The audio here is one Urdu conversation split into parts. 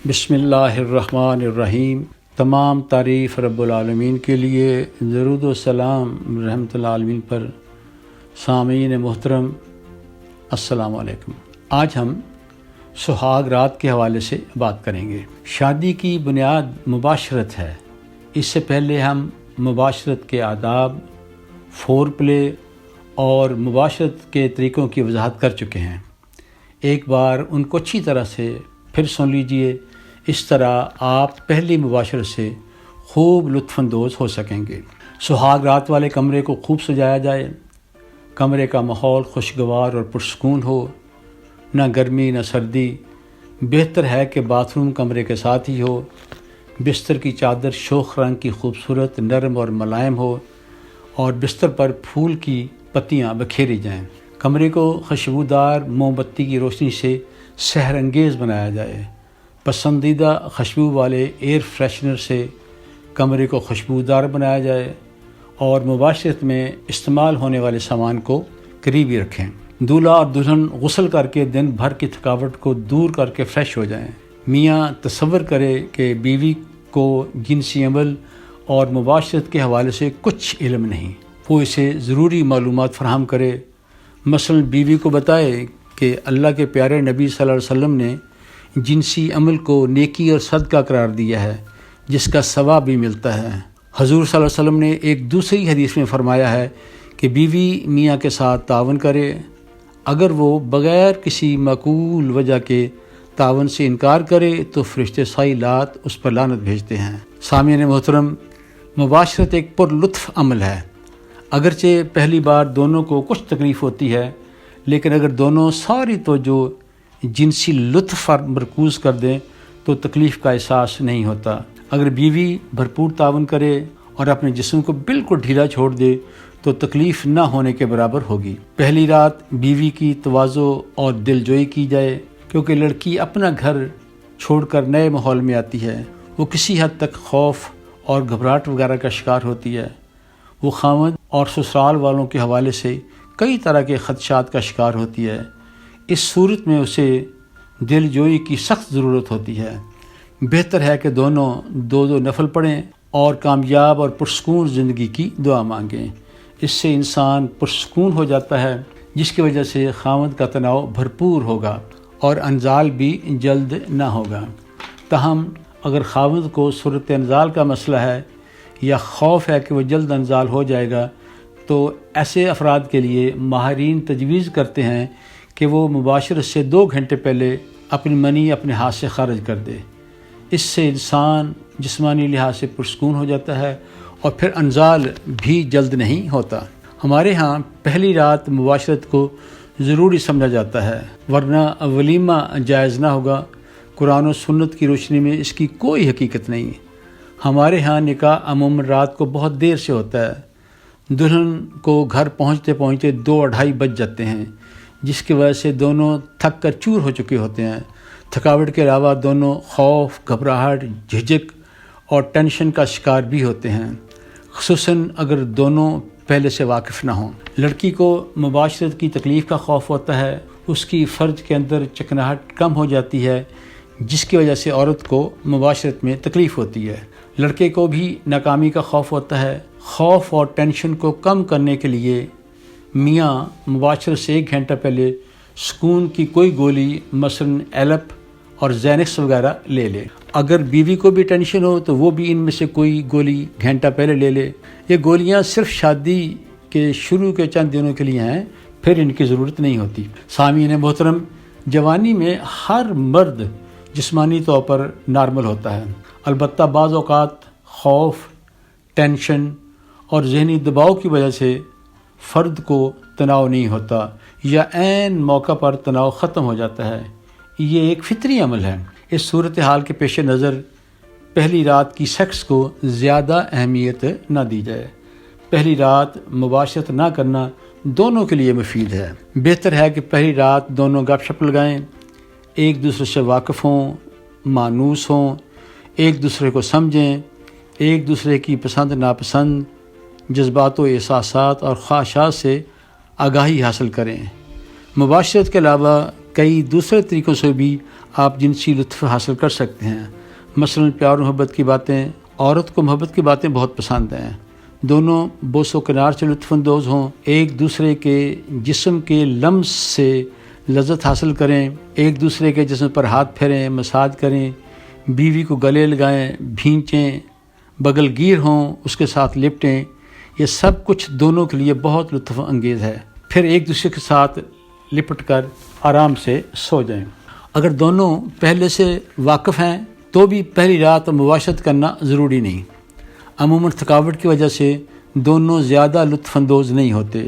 بسم اللہ الرحمن الرحیم۔ تمام تعریف رب العالمین کے لیے، درود و سلام رحمت العالمین پر۔ سامعین محترم، السلام علیکم۔ آج ہم سہاگ رات کے حوالے سے بات کریں گے۔ شادی کی بنیاد مباشرت ہے۔ اس سے پہلے ہم مباشرت کے آداب، فور پلے اور مباشرت کے طریقوں کی وضاحت کر چکے ہیں۔ ایک بار ان کو اچھی طرح سے پھر سن لیجئے، اس طرح آپ پہلی مباشرت سے خوب لطف اندوز ہو سکیں گے۔ سہاگ رات والے کمرے کو خوب سجایا جائے۔ کمرے کا ماحول خوشگوار اور پرسکون ہو، نہ گرمی نہ سردی۔ بہتر ہے کہ باتھ روم کمرے کے ساتھ ہی ہو۔ بستر کی چادر شوخ رنگ کی خوبصورت، نرم اور ملائم ہو، اور بستر پر پھول کی پتیاں بکھیری جائیں۔ کمرے کو خوشبودار موم بتی کی روشنی سے سحر انگیز بنایا جائے۔ پسندیدہ خوشبو والے ایئر فریشنر سے کمرے کو خوشبودار بنایا جائے، اور مباشرت میں استعمال ہونے والے سامان کو قریب ہی رکھیں۔ دولہا اور دلہن غسل کر کے دن بھر کی تھکاوٹ کو دور کر کے فریش ہو جائیں۔ میاں تصور کرے کہ بیوی کو جنسی عمل اور مباشرت کے حوالے سے کچھ علم نہیں، وہ اسے ضروری معلومات فراہم کرے۔ مثلا بیوی کو بتائے کہ اللہ کے پیارے نبی صلی اللہ علیہ وسلم نے جنسی عمل کو نیکی اور صدقہ قرار دیا ہے، جس کا ثواب بھی ملتا ہے۔ حضور صلی اللہ علیہ وسلم نے ایک دوسری حدیث میں فرمایا ہے کہ بیوی میاں کے ساتھ تعاون کرے، اگر وہ بغیر کسی معقول وجہ کے تعاون سے انکار کرے تو فرشتے سائی لات اس پر لعنت بھیجتے ہیں۔ سامعین محترم، مباشرت ایک پر لطف عمل ہے۔ اگرچہ پہلی بار دونوں کو کچھ تکلیف ہوتی ہے، لیکن اگر دونوں ساری توجہ جنسی لطف پر مرکوز کر دیں تو تکلیف کا احساس نہیں ہوتا۔ اگر بیوی بھرپور تعاون کرے اور اپنے جسم کو بالکل ڈھیلا چھوڑ دے تو تکلیف نہ ہونے کے برابر ہوگی۔ پہلی رات بیوی کی تواضع اور دل جوئی کی جائے، کیونکہ لڑکی اپنا گھر چھوڑ کر نئے ماحول میں آتی ہے۔ وہ کسی حد تک خوف اور گھبراہٹ وغیرہ کا شکار ہوتی ہے۔ وہ خاوند اور سسرال والوں کے حوالے سے کئی طرح کے خدشات کا شکار ہوتی ہے۔ اس صورت میں اسے دل جوئی کی سخت ضرورت ہوتی ہے۔ بہتر ہے کہ دونوں دو نفل پڑھیں اور کامیاب اور پرسکون زندگی کی دعا مانگیں۔ اس سے انسان پرسکون ہو جاتا ہے، جس کی وجہ سے خاوند کا تناؤ بھرپور ہوگا اور انزال بھی جلد نہ ہوگا۔ تاہم اگر خاوند کو صورت انزال کا مسئلہ ہے یا خوف ہے کہ وہ جلد انزال ہو جائے گا، تو ایسے افراد کے لیے ماہرین تجویز کرتے ہیں کہ وہ مباشرت سے 2 گھنٹے پہلے اپنی منی اپنے ہاتھ سے خارج کر دے۔ اس سے انسان جسمانی لحاظ سے پرسکون ہو جاتا ہے اور پھر انزال بھی جلد نہیں ہوتا۔ ہمارے ہاں پہلی رات مباشرت کو ضروری سمجھا جاتا ہے، ورنہ ولیمہ جائز نہ ہوگا۔ قرآن و سنت کی روشنی میں اس کی کوئی حقیقت نہیں۔ ہمارے ہاں نکاح عموماً رات کو بہت دیر سے ہوتا ہے۔ دلہن کو گھر پہنچتے پہنچتے 2-2:30 بج جاتے ہیں، جس کی وجہ سے دونوں تھک کر چور ہو چکے ہوتے ہیں۔ تھکاوٹ کے علاوہ دونوں خوف، گھبراہٹ، جھجک اور ٹینشن کا شکار بھی ہوتے ہیں، خصوصاً اگر دونوں پہلے سے واقف نہ ہوں۔ لڑکی کو مباشرت کی تکلیف کا خوف ہوتا ہے، اس کی فرج کے اندر چکناہٹ کم ہو جاتی ہے، جس کی وجہ سے عورت کو مباشرت میں تکلیف ہوتی ہے۔ لڑکے کو بھی ناکامی کا خوف ہوتا ہے۔ خوف اور ٹینشن کو کم کرنے کے لیے میاں مباشرت سے 1 گھنٹہ پہلے سکون کی کوئی گولی، مثلا ایلپ اور زینکس وغیرہ لے لے۔ اگر بیوی کو بھی ٹینشن ہو تو وہ بھی ان میں سے کوئی گولی گھنٹہ پہلے لے لے۔ یہ گولیاں صرف شادی کے شروع کے چند دنوں کے لیے ہیں، پھر ان کی ضرورت نہیں ہوتی۔ سامعین محترم، جوانی میں ہر مرد جسمانی طور پر نارمل ہوتا ہے، البتہ بعض اوقات خوف، ٹینشن اور ذہنی دباؤ کی وجہ سے فرد کو تناؤ نہیں ہوتا، یا عین موقع پر تناؤ ختم ہو جاتا ہے۔ یہ ایک فطری عمل ہے۔ اس صورتحال کے پیش نظر پہلی رات کی سیکس کو زیادہ اہمیت نہ دی جائے۔ پہلی رات مباشرت نہ کرنا دونوں کے لیے مفید ہے۔ بہتر ہے کہ پہلی رات دونوں گپ شپ لگائیں، ایک دوسرے سے واقف ہوں، مانوس ہوں، ایک دوسرے کو سمجھیں، ایک دوسرے کی پسند ناپسند، جذبات و احساسات اور خواہشات سے آگاہی حاصل کریں۔ مباشرت کے علاوہ کئی دوسرے طریقوں سے بھی آپ جنسی لطف حاصل کر سکتے ہیں۔ مثلاً پیار و محبت کی باتیں، عورت کو محبت کی باتیں بہت پسند ہیں، دونوں بوس و کنار سے لطف اندوز ہوں، ایک دوسرے کے جسم کے لمس سے لذت حاصل کریں، ایک دوسرے کے جسم پر ہاتھ پھیریں، مساج کریں، بیوی کو گلے لگائیں، بھینچیں، بغل گیر ہوں، اس کے ساتھ لپٹیں، یہ سب کچھ دونوں کے لیے بہت لطف انگیز ہے۔ پھر ایک دوسرے کے ساتھ لپٹ کر آرام سے سو جائیں۔ اگر دونوں پہلے سے واقف ہیں تو بھی پہلی رات مباشرت کرنا ضروری نہیں۔ عموماً تھکاوٹ کی وجہ سے دونوں زیادہ لطف اندوز نہیں ہوتے۔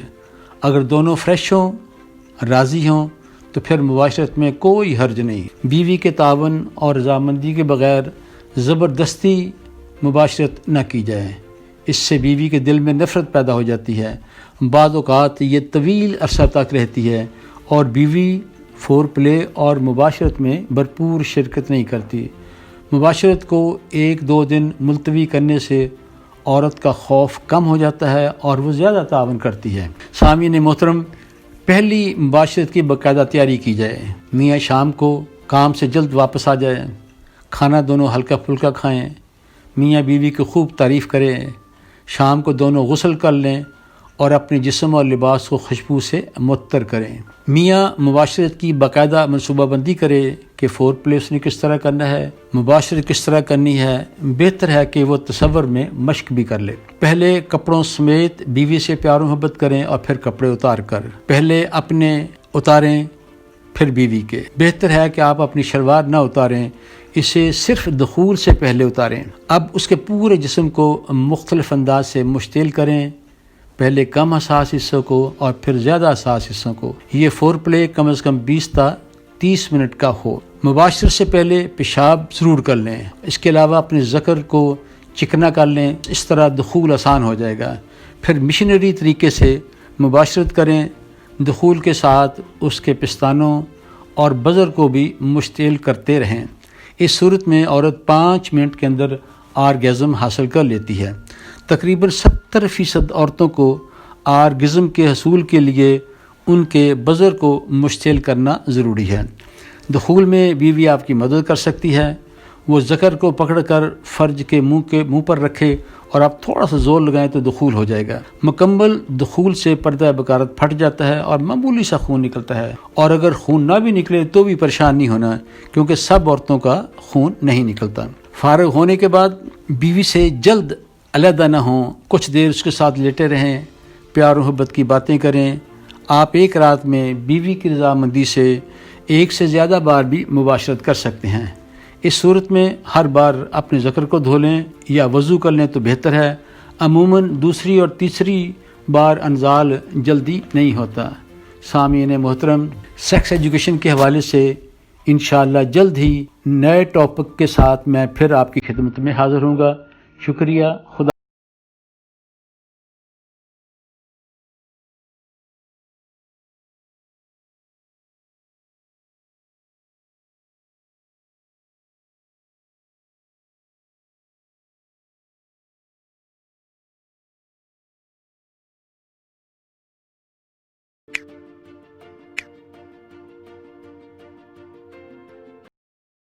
اگر دونوں فریش ہوں، راضی ہوں، تو پھر مباشرت میں کوئی حرج نہیں۔ بیوی کے تعاون اور رضامندی کے بغیر زبردستی مباشرت نہ کی جائے، اس سے بیوی کے دل میں نفرت پیدا ہو جاتی ہے، بعض اوقات یہ طویل عرصہ تک رہتی ہے اور بیوی فور پلے اور مباشرت میں بھرپور شرکت نہیں کرتی۔ مباشرت کو 1-2 دن ملتوی کرنے سے عورت کا خوف کم ہو جاتا ہے اور وہ زیادہ تعاون کرتی ہے۔ سامعین محترم، پہلی مباشرت کی باقاعدہ تیاری کی جائے۔ میاں شام کو کام سے جلد واپس آ جائیں، کھانا دونوں ہلکا پھلکا کھائیں، میاں بیوی کی خوب تعریف کریں، شام کو دونوں غسل کر لیں اور اپنے جسم اور لباس کو خوشبو سے معطر کریں۔ میاں مباشرت کی باقاعدہ منصوبہ بندی کرے کہ فور پلے اس نے کس طرح کرنا ہے، مباشرت کس طرح کرنی ہے۔ بہتر ہے کہ وہ تصور میں مشق بھی کر لے۔ پہلے کپڑوں سمیت بیوی سے پیار و محبت کریں اور پھر کپڑے اتار کر، پہلے اپنے اتاریں پھر بیوی کے۔ بہتر ہے کہ آپ اپنی شلوار نہ اتاریں، اسے صرف دخول سے پہلے اتاریں۔ اب اس کے پورے جسم کو مختلف انداز سے مشتعل کریں، پہلے کم حساس حصوں کو اور پھر زیادہ حساس حصوں کو۔ یہ فور پلے کم از کم 20 تا 30 منٹ کا ہو۔ مباشرت سے پہلے پیشاب ضرور کر لیں، اس کے علاوہ اپنے ذکر کو چکنا کر لیں، اس طرح دخول آسان ہو جائے گا۔ پھر مشنری طریقے سے مباشرت کریں، دخول کے ساتھ اس کے پستانوں اور بزر کو بھی مشتعل کرتے رہیں۔ اس صورت میں عورت 5 منٹ کے اندر آرگیزم حاصل کر لیتی ہے۔ تقریباً 70% عورتوں کو آرگزم کے حصول کے لیے ان کے بزر کو مشتعل کرنا ضروری ہے۔ دخول میں بیوی آپ کی مدد کر سکتی ہے۔ وہ ذکر کو پکڑ کر فرج کے منہ پر رکھے اور آپ تھوڑا سا زور لگائیں تو دخول ہو جائے گا۔ مکمل دخول سے پردہ بکارت پھٹ جاتا ہے اور معمولی سا خون نکلتا ہے، اور اگر خون نہ بھی نکلے تو بھی پریشان نہیں ہونا، کیونکہ سب عورتوں کا خون نہیں نکلتا۔ فارغ ہونے کے بعد بیوی سے جلد علیحدہ نہ ہوں، کچھ دیر اس کے ساتھ لیٹے رہیں، پیار و محبت کی باتیں کریں۔ آپ ایک رات میں بیوی کی رضامندی سے 1 سے زیادہ بار بھی مباشرت کر سکتے ہیں۔ اس صورت میں ہر بار اپنے ذکر کو دھو لیں یا وضو کر لیں تو بہتر ہے۔ عموماً دوسری اور تیسری بار انزال جلدی نہیں ہوتا۔ سامعین محترم، سیکس ایجوکیشن کے حوالے سے انشاءاللہ جلد ہی نئے ٹاپک کے ساتھ میں پھر آپ کی خدمت میں حاضر ہوں گا۔ شکریہ، خدا